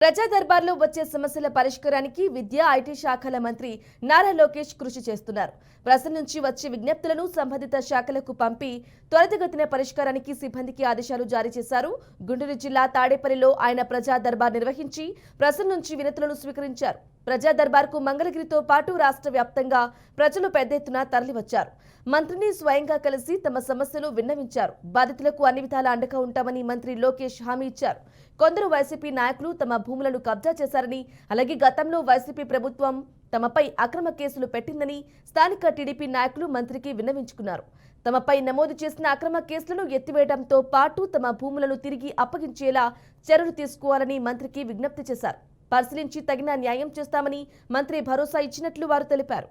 ప్రజా దర్బార్లో వచ్చే సమస్యల పరిష్కారానికి విద్యా ఐటీ శాఖల మంత్రి నారా లోకేష్ కృషి చేస్తున్నారు. ప్రజల నుంచి వచ్చే విజ్ఞప్తులను సంబంధిత శాఖలకు పంపి త్వరితగతిన పరిష్కారానికి సిబ్బందికి ఆదేశాలు జారీ చేశారు. గుంటూరు జిల్లా తాడేపల్లిలో ఆయన ప్రజా దర్బార్ నిర్వహించి ప్రజల నుంచి వినతులను స్వీకరించారు. ప్రజా దర్బార్కు మంగళగిరితో పాటు రాష్ట్ర వ్యాప్తంగా ప్రజలు పెద్ద ఎత్తున తరలివచ్చారు. మంత్రిని స్వయంగా కలిసి తమ సమస్యలు విన్నవించారు. బాధితులకు అన్ని విధాలా అండగా ఉంటామని మంత్రి లోకేష్ హామీ ఇచ్చారు. కొందరు వైసీపీ నాయకులు తమ భూములను కబ్జా చేశారని, అలాగే గతంలో వైసీపీ ప్రభుత్వం తమపై అక్రమ కేసులు పెట్టిందని స్థానిక టీడీపీ నాయకులు మంత్రికి విన్నవించుకున్నారు. తమపై నమోదు చేసిన అక్రమ కేసులను ఎత్తివేయడంతో పాటు తమ భూములను తిరిగి అప్పగించేలా చర్యలు తీసుకోవాలని మంత్రికి విజ్ఞప్తి చేశారు. పరిశీలించి తగిన న్యాయం చేస్తామని మంత్రి భరోసా ఇచ్చినట్లు వారు తెలిపారు.